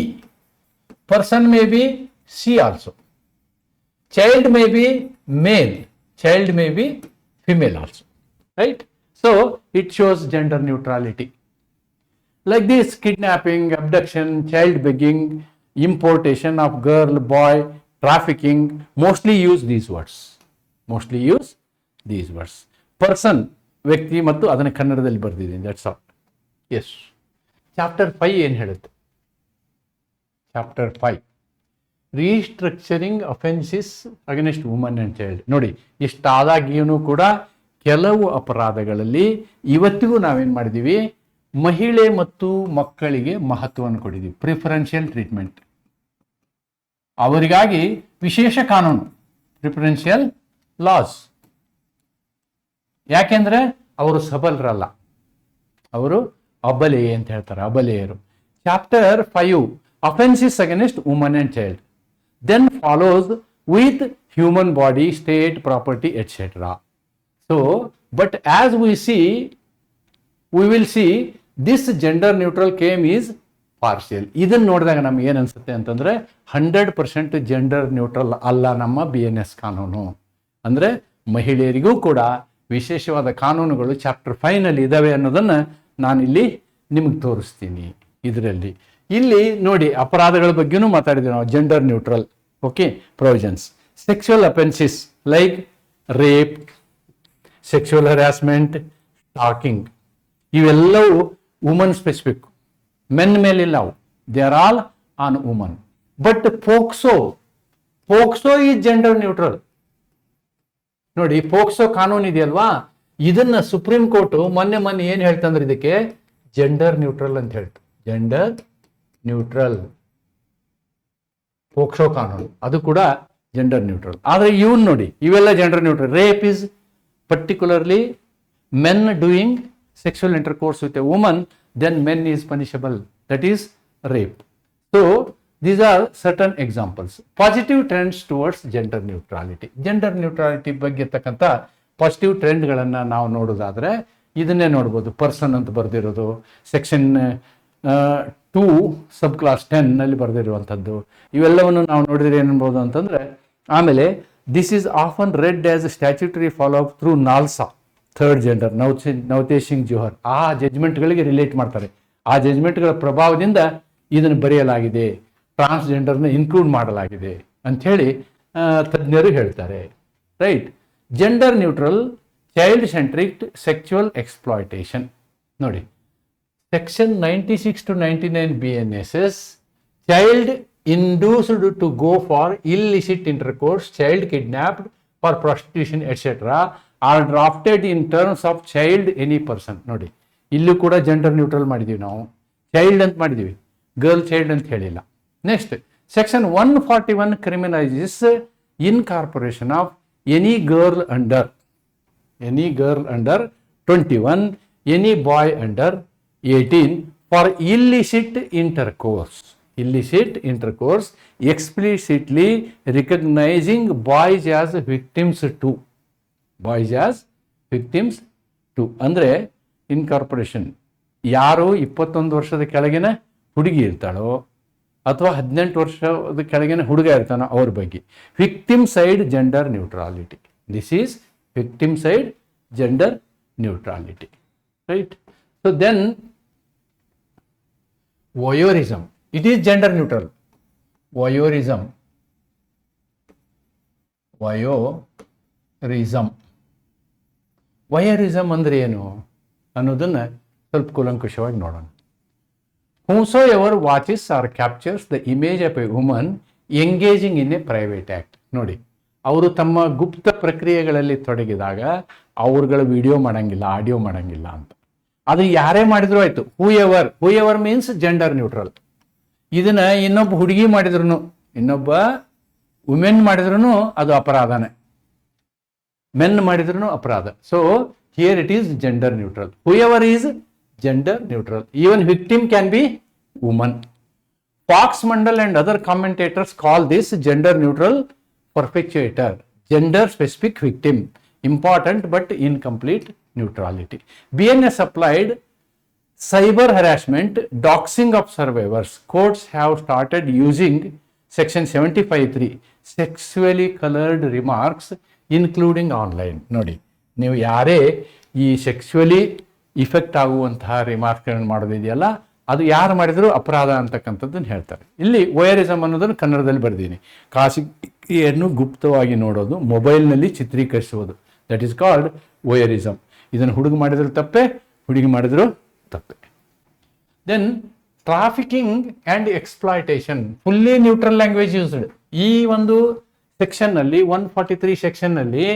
person may be she also, child may be male, child may be female also, right? So it shows gender neutrality. Like this, kidnapping, abduction, child begging, importation of girl, boy, trafficking, mostly use these words. Person, ವ್ಯಕ್ತಿ, ಮತ್ತು ಅದನ್ನು ಕನ್ನಡದಲ್ಲಿ ಬರೆದಿದ್ದೀನಿ. That's all. S, chapter 5 ಏನು ಹೇಳುತ್ತೆ? Chapter 5 restructuring offences against woman and child. ನೋಡಿ, ಇಷ್ಟಾದಾಗಿಯೂ ಕೂಡ ಕೆಲವು ಅಪರಾಧಗಳಲ್ಲಿ ಇವತ್ತಿಗೂ ನಾವೇನು ಮಾಡಿದ್ದೀವಿ, ಮಹಿಳೆ ಮತ್ತು ಮಕ್ಕಳಿಗೆ ಮಹತ್ವವನ್ನು ಕೊಟ್ಟಿದ್ದೀವಿ. ಪ್ರಿಫರೆನ್ಷಿಯಲ್ ಟ್ರೀಟ್ಮೆಂಟ್, ಅವರಿಗಾಗಿ ವಿಶೇಷ ಕಾನೂನು, ಪ್ರಿಫರೆನ್ಷಿಯಲ್ ಲಾಸ್. ಯಾಕೆಂದ್ರೆ ಅವರು ಸಬಲರಲ್ಲ, ಅವರು ಅಬಲೆ ಅಂತ ಹೇಳ್ತಾರೆ, ಅಬಲೆಯರು. Chapter 5 offences against woman and child. Then follows with human body, state property, etcetera. So but as we will see this gender neutral claim is partial. ಇದನ್ನು ನೋಡಿದಾಗ ನಮ್ಗೆ ಏನು ಅನ್ಸುತ್ತೆ ಅಂತಂದ್ರೆ 100% ಜೆಂಡರ್ ನ್ಯೂಟ್ರಲ್ ಅಲ್ಲ ನಮ್ಮ BNS ಕಾನೂನು. ಅಂದರೆ ಮಹಿಳೆಯರಿಗೂ ಕೂಡ ವಿಶೇಷವಾದ ಕಾನೂನುಗಳು ಚಾಪ್ಟರ್ 5 ನಲ್ಲಿ ಇದ್ದಾವೆ ಅನ್ನೋದನ್ನು ನಾನಿಲ್ಲಿ ನಿಮಗೆ ತೋರಿಸ್ತೀನಿ. ಇದರಲ್ಲಿ ಇಲ್ಲಿ ನೋಡಿ, ಅಪರಾಧಗಳ ಬಗ್ಗೆನೂ ಮಾತಾಡಿದ್ವಿ ನಾವು. Gender neutral, okay, provisions. Sexual offences like rape, sexual harassment, stalking, ಇವೆಲ್ಲವೂ ವುಮನ್ ಸ್ಪೆಸಿಫಿಕ್, ಮೆನ್ ಮೇಲಿಲ್ಲ ಅವು. They are all on woman. But POCSO is gender neutral. ನೋಡಿ, ಪೋಕ್ಸೋ ಕಾನೂನು ಇದೆಯಲ್ವಾ, ಇದನ್ನ ಸುಪ್ರೀಂ ಕೋರ್ಟ್ ಮೊನ್ನೆ ಏನು ಹೇಳ್ತಂದ್ರೆ ಇದಕ್ಕೆ ಜೆಂಡರ್ ನ್ಯೂಟ್ರಲ್ ಅಂತ ಹೇಳ್ತು. ಜೆಂಡರ್ ನ್ಯೂಟ್ರಲ್ ಪೋಕ್ಸೋ ಕಾನೂನು, ಅದು ಕೂಡ ಜೆಂಡರ್ ನ್ಯೂಟ್ರಲ್. ಆದರೆ ಇವನ್ ನೋಡಿ, ಇವೆಲ್ಲ gender neutral. Rape is particularly men doing sexual intercourse with a woman, then men is punishable. That is rape. So these are certain examples. Positive trends towards gender neutrality. Gender neutrality ಬಗ್ಗೆ ಇರ್ತಕ್ಕಂಥ positive ಟ್ರೆಂಡ್ಗಳನ್ನು ನಾವು ನೋಡೋದಾದರೆ ಇದನ್ನೇ ನೋಡ್ಬೋದು. Person ಅಂತ ಬರೆದಿರೋದು, section 2 ಸಬ್ class 10 ಬರೆದಿರುವಂಥದ್ದು, ಇವೆಲ್ಲವನ್ನು ನಾವು ನೋಡಿದ್ರೆ ಏನ್ಬೋದು ಅಂತಂದರೆ, ಆಮೇಲೆ this is often read as statutory follow up through NALSA third gender, Navtej Singh Johar ಆ ಜಡ್ಜ್ಮೆಂಟ್ಗಳಿಗೆ ರಿಲೇಟ್ ಮಾಡ್ತಾರೆ. ಆ ಜಡ್ಜ್ಮೆಂಟ್ಗಳ ಪ್ರಭಾವದಿಂದ ಇದನ್ನು ಬರೆಯಲಾಗಿದೆ, ಟ್ರಾನ್ಸ್ಜೆಂಡರ್ನ ಇನ್ಕ್ಲೂಡ್ ಮಾಡಲಾಗಿದೆ ಅಂಥೇಳಿ ತಜ್ಞರು ಹೇಳ್ತಾರೆ. Right. Gender neutral child centric sexual exploitation ನೋಡಿ, section 96 to 99 BNSS, child induced to go for illicit intercourse, child kidnapped for prostitution, etc. are drafted in terms of child any person. ನೋಡಿ, ಇಲ್ಲೂ ಕೂಡ gender neutral ಮಾಡಿದ್ದೀವಿ ನಾವು, child ಅಂತ ಮಾಡಿದ್ದೀವಿ, girl child ಅಂತ ಹೇಳಿಲ್ಲ. Next section 141 criminalises incorporation of any girl under 21, any boy under 18 for illicit intercourse, explicitly recognizing boys as victims too. ಅಂದರೆ ಇನ್ಕಾರ್ಪೊರೇಷನ್, ಯಾರು 21 ವರ್ಷದ ಕೆಳಗಿನ ಹುಡುಗಿ ಇರ್ತಾಳೋ ಅಥವಾ 18 ವರ್ಷದ ಕೆಳಗಿನ ಹುಡುಗ ಇರ್ತಾನೋ ಅವ್ರ ಬಗ್ಗೆ. Victim side gender neutrality, this is victim side gender neutrality. Right. So then voyeurism, it is gender neutral. voyeurism ಅಂದ್ರೆ ಏನು ಅನ್ನೋದನ್ನ ಸ್ವಲ್ಪ ಕೂಲಂಕುಷವಾಗಿ ನೋಡೋಣ. whosoever watches or captures the image of a woman engaging in a private act. ನೋಡಿ, ಅವರು ತಮ್ಮ ಗುಪ್ತ ಪ್ರಕ್ರಿಯೆಗಳಲ್ಲಿ ತೊಡಗಿದಾಗ ಅವ್ರುಗಳ video ಮಾಡಂಗಿಲ್ಲ, ಆಡಿಯೋ ಮಾಡಂಗಿಲ್ಲ ಅಂತ. ಅದು ಯಾರೇ ಮಾಡಿದ್ರು ಆಯ್ತು. ಹೂ ಎವರ್ ಮೀನ್ಸ್ ಜೆಂಡರ್ ನ್ಯೂಟ್ರಲ್. ಇದನ್ನ ಇನ್ನೊಬ್ಬ ಹುಡುಗಿ ಮಾಡಿದ್ರು, ಇನ್ನೊಬ್ಬ ವುಮೆನ್ ಮಾಡಿದ್ರು ಅದು ಅಪರಾಧನೇ, ಮೆನ್ ಮಾಡಿದ್ರು ಅಪರಾಧ. So here it is gender neutral. Whoever is gender neutral. Even victim can be woman. Fox Mandal and other commentators call this gender neutral perpetrator, gender specific victim, important but incomplete neutrality. BNS applied cyber harassment, doxing of survivors. Courts have started using section 75(3) sexually colored remarks including online. ನೋಡಿ, ನೀವು ಯಾರೇ ಈ sexually effect ಆಗುವಂತಹ ರಿಮಾರ್ಕ್ಗಳನ್ನು ಮಾಡೋದಿದೆಯಲ್ಲ, ಅದು ಯಾರು ಮಾಡಿದ್ರು ಅಪರಾಧ ಅಂತಕ್ಕಂಥದ್ದನ್ನು ಹೇಳ್ತಾರೆ. ಇಲ್ಲಿ ವೋಯರಿಸಮ್ ಅನ್ನೋದನ್ನು ಕನ್ನಡದಲ್ಲಿ ಬರೆದೀನಿ. ಖಾಸಗಿಯನ್ನು ಗುಪ್ತವಾಗಿ ನೋಡೋದು, ಮೊಬೈಲ್ನಲ್ಲಿ ಚಿತ್ರೀಕರಿಸುವುದು, ದಟ್ ಈಸ್ ಕಾಲ್ಡ್ ವೋಯರಿಸಮ್. ಇದನ್ನು ಹುಡುಗ ಮಾಡಿದ್ರು ತಪ್ಪೆ, ಹುಡುಗಿ ಮಾಡಿದ್ರು ತಪ್ಪೆ. Then trafficking and exploitation, fully neutral language used. ಈ ಒಂದು ಸೆಕ್ಷನ್ನಲ್ಲಿ 143 ಸೆಕ್ಷನ್ನಲ್ಲಿ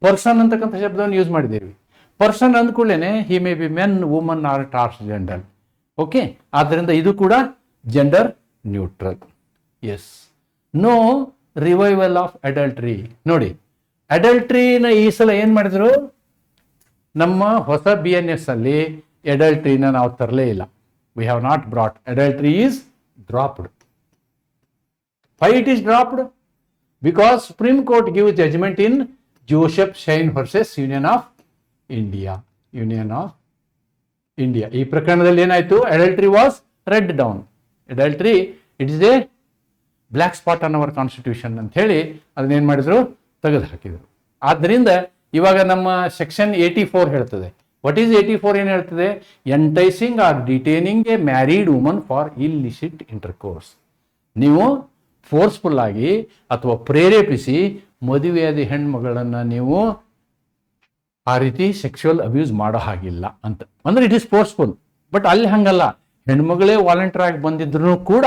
ಪರ್ಸನ್ ಅಂತಕ್ಕಂಥ ಶಬ್ದವನ್ನು ಯೂಸ್ ಮಾಡಿದ್ದೀವಿ. ಪರ್ಸನ್ ಅಂದ್ಕೊಳ್ಳೇನೆ he may be men, woman or transgender. Okay, ಆದ್ದರಿಂದ ಇದು ಕೂಡ gender neutral. Yes. No revival of adultery. ನೋಡಿ, ಅಡಲ್ಟ್ರಿನ ಈ ಸಲ ಏನು ಮಾಡಿದ್ರು, ನಮ್ಮ ಹೊಸ BNS ಅಲ್ಲಿ ಅಡಲ್ಟ್ರಿನ ನಾವು ತರಲೇ ಇಲ್ಲ. We have not brought. Adultery is dropped. Why it is dropped? Because supreme court give judgment in Joseph Shine versus union of India. ಈ ಪ್ರಕರಣದಲ್ಲಿ ಏನಾಯ್ತು? Adultery was read down. Adultery it is a black spot on our constitution ಅಂತ ಹೇಳಿ ಅದನ್ನೇನು ಮಾಡಿದ್ರು, ತೆಗೆದು ಹಾಕಿದರು. ಆದ್ದರಿಂದ ಇವಾಗ ನಮ್ಮ ಸೆಕ್ಷನ್ 84 ಹೇಳ್ತದೆ. What is 84? ಏನು ಹೇಳ್ತದೆ? Enticing or detaining a married woman for illicit intercourse. ನೀವು ಫೋರ್ಸ್ಫುಲ್ ಆಗಿ ಅಥವಾ ಪ್ರೇರೇಪಿಸಿ ಮದುವೆಯಾದ ಹೆಣ್ಮಗಳನ್ನು ನೀವು ಆ ರೀತಿ ಸೆಕ್ಷುವಲ್ ಅಬ್ಯೂಸ್ ಮಾಡೋ ಹಾಗಿಲ್ಲ ಅಂತ. ಅಂದರೆ ಇಟ್ ಈಸ್ ಫೋರ್ಸ್ಫುಲ್. ಬಟ್ ಅಲ್ಲಿ ಹಂಗಲ್ಲ, ಹೆಣ್ಮಗಳೇ ವಾಲಂಟಿಯರ್ ಆಗಿ ಬಂದಿದ್ರು ಕೂಡ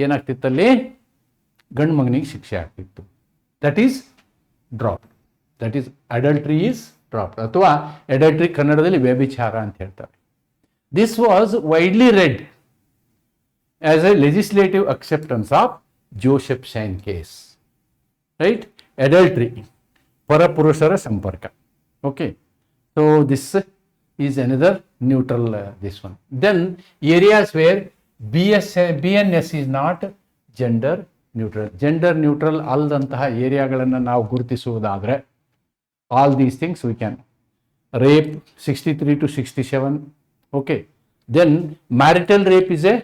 ಏನಾಗ್ತಿತ್ತಲ್ಲಿ, ಗಂಡು ಮಗನಿಗೆ ಶಿಕ್ಷೆ ಆಗ್ತಿತ್ತು. That is drop. That is adultery is drop, ಅಥವಾ ಅಡಲ್ಟ್ರಿ ಕನ್ನಡದಲ್ಲಿ ವ್ಯಭಿಚಾರ ಅಂತ ಹೇಳ್ತಾರೆ. This was widely read as a legislative acceptance of Joseph Shine case. Right, adultery, ಪರಪುರುಷರ ಸಂಪರ್ಕ. Okay, so this is another neutral this one. Then areas where BNS is not gender neutral. Gender neutral ಅಲ್ಲದಂತಹ ಏರಿಯಾಗಳನ್ನು ನಾವು ಗುರುತಿಸುವುದಾದರೆ all these things we can. Rape 63 to 67. Okay, then marital rape is A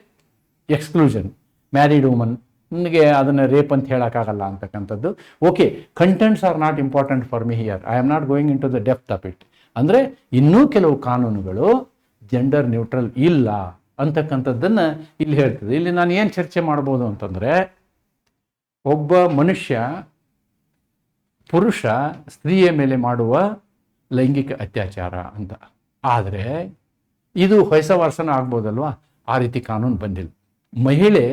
exclusion. Married woman ನನಗೆ ಅದನ್ನು rape ಅಂತ ಹೇಳೋಕ್ಕಾಗಲ್ಲ ಅಂತಕ್ಕಂಥದ್ದು. Okay, contents are not important for me here. I am not going into the depth of it. ಅಂದರೆ ಇನ್ನೂ ಕೆಲವು ಕಾನೂನುಗಳು gender neutral ಇಲ್ಲ ಅಂತಕ್ಕಂಥದ್ದನ್ನು ಇಲ್ಲಿ ಹೇಳ್ತದೆ. ಇಲ್ಲಿ ನಾನು ಏನು ಚರ್ಚೆ ಮಾಡ್ಬೋದು ಅಂತಂದರೆ, ಒಬ್ಬ ಮನುಷ್ಯ ಪುರುಷ ಸ್ತ್ರೀಯ ಮೇಲೆ ಮಾಡುವ ಲೈಂಗಿಕ ಅತ್ಯಾಚಾರ ಅಂತ ಆದರೆ ಇದು ಹೊಸ ವರ್ಷನ ಆಗ್ಬೋದಲ್ವಾ? ಆ ರೀತಿ ಕಾನೂನು ಬಂದಿಲ್ಲ. ಮಹಿಳೆ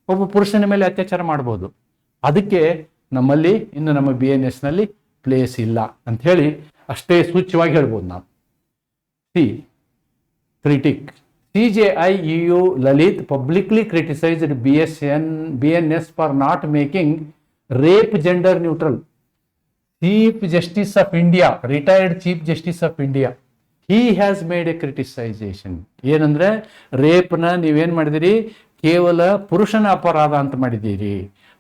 ಒಬ್ಬ ಪುರುಷನ ಮೇಲೆ ಅತ್ಯಾಚಾರ ಮಾಡ್ಬೋದು, ಅದಕ್ಕೆ ನಮ್ಮಲ್ಲಿ ಇನ್ನು ನಮ್ಮ BNSನಲ್ಲಿ ಪ್ಲೇಸ್ ಇಲ್ಲ ಅಂಥೇಳಿ ಅಷ್ಟೇ ಸೂಚ್ಯವಾಗಿ ಹೇಳ್ಬೋದು ನಾವು. Critic CJI EU Lalit publicly criticized BNS for not making rape gender neutral. Chief Justice of India, retired Chief Justice of India, he has made a criticization. ಏನಂದ್ರೆ ರೇಪ್ನ ನೀವೇನು ಮಾಡಿದಿರಿ, ಕೇವಲ ಪುರುಷನ ಅಪರಾಧ ಅಂತ ಮಾಡಿದ್ದೀರಿ,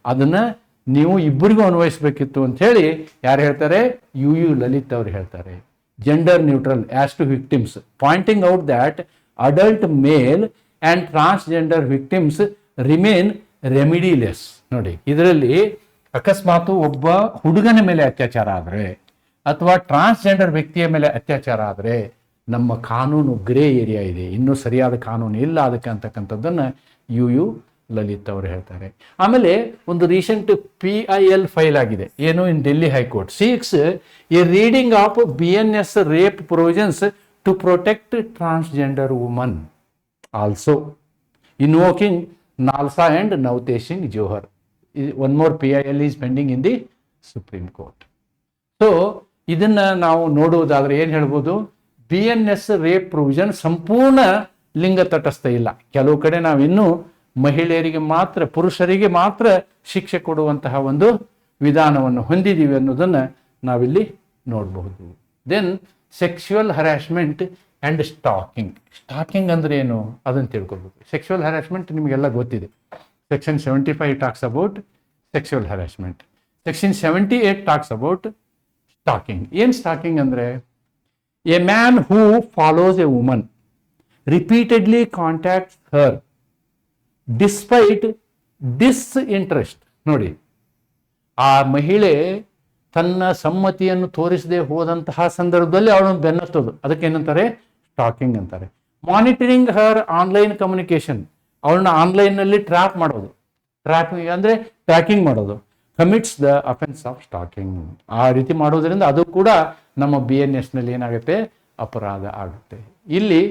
ಅದನ್ನು ನೀವು ಇಬ್ಬರಿಗೂ ಅನ್ವಯಿಸಬೇಕಿತ್ತು ಅಂತ ಹೇಳಿ ಯಾರು ಹೇಳ್ತಾರೆ? EU ಲಲಿತ್ ಅವರು ಹೇಳ್ತಾರೆ. Gender neutral as to victims, pointing out that adult male and transgender victims remain remediless. ನೋಡಿ, ಇದರಲ್ಲಿ ಅಕಸ್ಮಾತ್ ಒಬ್ಬ ಹುಡುಗನ ಮೇಲೆ ಅತ್ಯಾಚಾರ ಆದರೆ ಅಥವಾ ಟ್ರಾನ್ಸ್ಜೆಂಡರ್ ವ್ಯಕ್ತಿಯ ಮೇಲೆ ಅತ್ಯಾಚಾರ ಆದರೆ ನಮ್ಮ ಕಾನೂನು ಗ್ರೇ ಏರಿಯಾ ಇದೆ, ಇನ್ನೂ ಸರಿಯಾದ ಕಾನೂನು ಇಲ್ಲ ಅದಕ್ಕೆ ಅಂತಕ್ಕಂಥದ್ದನ್ನು EU ಲಲಿತ್ ಅವರು ಹೇಳ್ತಾರೆ. ಆಮೇಲೆ ಒಂದು ರೀಸೆಂಟ್ PIL ಫೈಲ್ ಆಗಿದೆ, ಏನು, in Delhi high court seeks a reading of BNS rape provisions to protect transgender women, also invoking Nalsa and Navtesh Singh Johar. One more PIL is pending in the Supreme Court. So ಇದನ್ನ ನಾವು ನೋಡುವುದಾದ್ರೆ ಏನು ಹೇಳ್ಬೋದು, BNS rape provision ಸಂಪೂರ್ಣ ಲಿಂಗ ತಟಸ್ಥ ಇಲ್ಲ. ಕೆಲವು ಕಡೆ ನಾವು ಇನ್ನೂ ಮಹಿಳೆಯರಿಗೆ ಮಾತ್ರ, ಪುರುಷರಿಗೆ ಮಾತ್ರ ಶಿಕ್ಷೆ ಕೊಡುವಂತಹ ಒಂದು ವಿಧಾನವನ್ನು ಹೊಂದಿದ್ದೀವಿ ಅನ್ನೋದನ್ನು ನಾವಿಲ್ಲಿ ನೋಡಬಹುದು. Then sexual harassment and stalking. Stalking ಅಂದರೆ ಏನು ಅದನ್ನು ತಿಳ್ಕೊಬೇಕು. ಸೆಕ್ಸುವಲ್ ಹರಾಸ್ಮೆಂಟ್ ನಿಮಗೆಲ್ಲ ಗೊತ್ತಿದೆ. Section 75 talks about sexual harassment. Section 78 talks about stalking. ಏನು ಸ್ಟಾಕಿಂಗ್ ಅಂದರೆ, a man who follows a woman repeatedly contacts her despite disinterest. ನೋಡಿ, ಆ ಮಹಿಳೆ ತನ್ನ ಸಮ್ಮತಿಯನ್ನು ತೋರಿಸದೆ ಹೋದಂತಹ ಸಂದರ್ಭದಲ್ಲಿ ಅವಳನ್ನು ಬೆನ್ನತ್ತೋದು, ಅದಕ್ಕೆ ಏನಂತಾರೆ? ಸ್ಟಾಕಿಂಗ್ ಅಂತಾರೆ. ಮಾನಿಟರಿಂಗ್ ಹರ್ ಆನ್ಲೈನ್ ಕಮ್ಯುನಿಕೇಶನ್, ಅವಳನ್ನ ಆನ್ಲೈನ್ನಲ್ಲಿ ಟ್ರ್ಯಾಕ್ ಮಾಡೋದು, ಟ್ರ್ಯಾಕಿಂಗ್ ಮಾಡೋದು, commits the offence of stalking. ಆ ರೀತಿ ಮಾಡೋದ್ರಿಂದ ಅದು ಕೂಡ ನಮ್ಮ BNSನಲ್ಲಿ ಏನಾಗುತ್ತೆ? ಅಪರಾಧ ಆಗುತ್ತೆ. ಇಲ್ಲಿ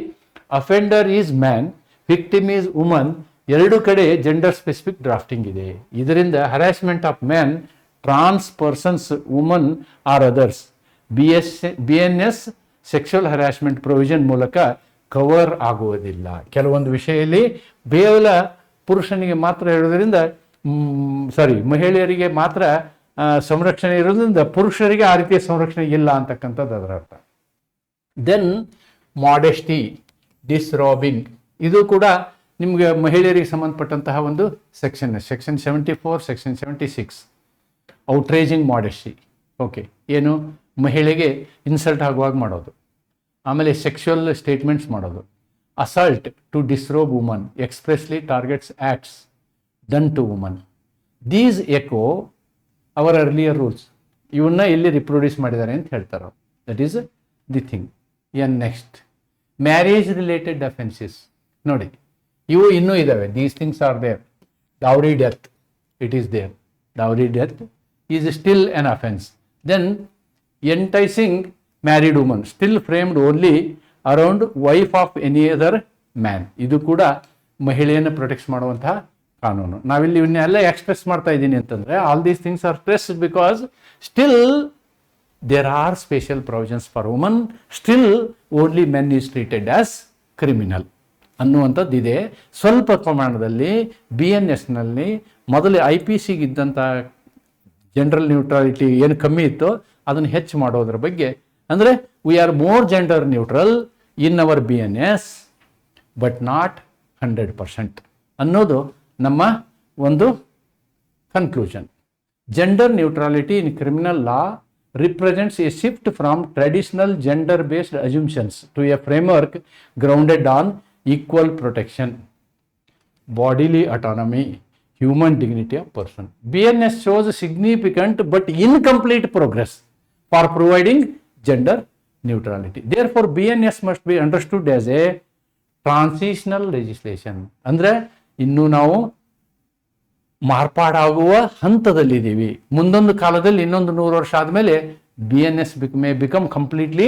offender is man, victim is woman, ಎರಡು ಕಡೆ ಜೆಂಡರ್ ಸ್ಪೆಸಿಫಿಕ್ ಡ್ರಾಫ್ಟಿಂಗ್ ಇದೆ. ಇದರಿಂದ harassment of man, trans persons, woman or others BNS sexual harassment provision ಮೂಲಕ ಕವರ್ ಆಗುವುದಿಲ್ಲ. ಕೆಲವೊಂದು ವಿಷಯದಲ್ಲಿ ಕೇವಲ ಪುರುಷನಿಗೆ ಮಾತ್ರ ಇರೋದ್ರಿಂದ, ಮಹಿಳೆಯರಿಗೆ ಮಾತ್ರ ಸಂರಕ್ಷಣೆ ಇರೋದ್ರಿಂದ ಪುರುಷರಿಗೆ ಆ ರೀತಿಯ ಸಂರಕ್ಷಣೆ ಇಲ್ಲ ಅಂತಕ್ಕಂಥದ್ದು ಅದರ ಅರ್ಥ. ದೆನ್ ಮಾಡೆಸ್ಟಿ ಡಿಸ್ರಾಬಿಂಗ್, ಇದು ಕೂಡ ನಿಮಗೆ ಮಹಿಳೆಯರಿಗೆ ಸಂಬಂಧಪಟ್ಟಂತಹ ಒಂದು section 74, section 76. Outraging modesty, okay, ಏನು, ಮಹಿಳೆಗೆ ಇನ್ಸಲ್ಟ್ ಆಗುವಾಗ ಮಾಡೋದು. ಆಮೇಲೆ ಸೆಕ್ಷುವಲ್ ಸ್ಟೇಟ್ಮೆಂಟ್ಸ್ ಮಾಡೋದು. Assault to disrobe woman expressly targets acts done to woman. These echo our earlier rules. ಇವನ್ನ ಇಲ್ಲಿ ರಿಪ್ರೊಡ್ಯೂಸ್ ಮಾಡಿದ್ದಾರೆ ಅಂತ ಹೇಳ್ತಾರೆ. That is the thing. Next marriage related offences. ನೋಡಿ, ಇವು ಇನ್ನೂ ಇದ್ದಾವೆ. These things are there. Dowry death, it is there. Dowry death is still an offense. Then enticing married woman, still framed only around wife of any other man. ಇದು ಕೂಡ ಮಹಿಳೆಯನ್ನು protect ಮಾಡುವಂತಹ ಕಾನೂನು. ನಾವಿಲ್ಲಿ ಇವನ್ನೆಲ್ಲ ಎಕ್ಸ್ಪ್ರೆಸ್ ಮಾಡ್ತಾ ಇದ್ದೀನಿ ಅಂತಂದರೆ, all these things are stressed because still there are special provisions for woman, still only men is treated as criminal ಅನ್ನುವಂಥದ್ದಿದೆ. ಸ್ವಲ್ಪ ಪ್ರಮಾಣದಲ್ಲಿ BNSನಲ್ಲಿ ಮೊದಲು IPCಗಿದ್ದಂಥ ಜನರಲ್ ನ್ಯೂಟ್ರಾಲಿಟಿ ಏನು ಕಮ್ಮಿ ಇತ್ತೋ ಅದನ್ನು ಹೆಚ್ಚು ಮಾಡೋದ್ರ ಬಗ್ಗೆ, ಅಂದರೆ we are more gender neutral in our BNS but not 100% ಅನ್ನೋದು ನಮ್ಮ ಒಂದು conclusion. Gender neutrality in criminal law represents a shift from traditional gender-based assumptions to a framework grounded on equal protection, bodily autonomy, human dignity of person. BNS shows significant but incomplete progress for providing gender neutrality. Therefore, BNS must be understood as a transitional legislation. ಅಂದರೆ ಇನ್ನು ನಾವು ಮಾರ್ಪಾಡಾಗುವ ಹಂತದಲ್ಲಿದ್ದೀವಿ. ಮುಂದೊಂದು ಕಾಲದಲ್ಲಿ ಇನ್ನೊಂದು 100 ವರ್ಷ ಆದಮೇಲೆ BNS may become completely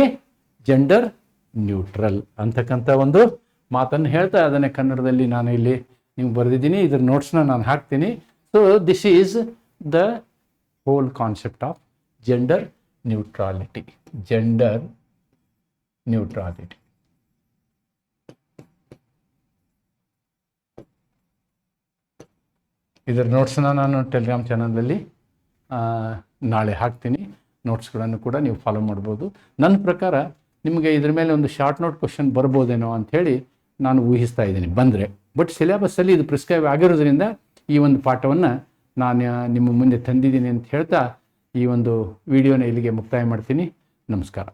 gender neutral ಅಂತಕ್ಕಂಥ ಒಂದು ಮಾತನ್ನು ಹೇಳ್ತಾ ಅದನ್ನೇ ಕನ್ನಡದಲ್ಲಿ ನಾನು ಇಲ್ಲಿ ನೀವು ಬರೆದಿದ್ದೀನಿ. ಇದರ ನೋಟ್ಸ್ನ ನಾನು ಹಾಕ್ತೀನಿ. So this is the whole concept of gender neutrality. Gender neutrality. ಇದರ ನೋಟ್ಸನ್ನ ನಾನು ಟೆಲಿಗ್ರಾಮ್ ಚಾನಲಲ್ಲಿ ನಾಳೆ ಹಾಕ್ತೀನಿ. ನೋಟ್ಸ್ಗಳನ್ನು ಕೂಡ ನೀವು ಫಾಲೋ ಮಾಡ್ಬೋದು. ನನ್ನ ಪ್ರಕಾರ ನಿಮಗೆ ಇದ್ರ ಮೇಲೆ ಒಂದು ಶಾರ್ಟ್ ನೋಟ್ ಕ್ವಶನ್ ಬರ್ಬೋದೇನೋ ಅಂಥೇಳಿ ನಾನು ಊಹಿಸ್ತಾ ಇದ್ದೀನಿ ಬಂದರೆ. ಬಟ್ ಸಿಲೆಬಸ್ಸಲ್ಲಿ ಇದು ಪ್ರಿಸ್ಕ್ರೈಬ್ ಆಗಿರೋದ್ರಿಂದ ಈ ಒಂದು ಪಾಠವನ್ನು ನಾನು ನಿಮ್ಮ ಮುಂದೆ ತಂದಿದ್ದೀನಿ ಅಂತ ಹೇಳ್ತಾ ಈ ಒಂದು ವಿಡಿಯೋನ ಇಲ್ಲಿಗೆ ಮುಕ್ತಾಯ ಮಾಡ್ತೀನಿ. ನಮಸ್ಕಾರ.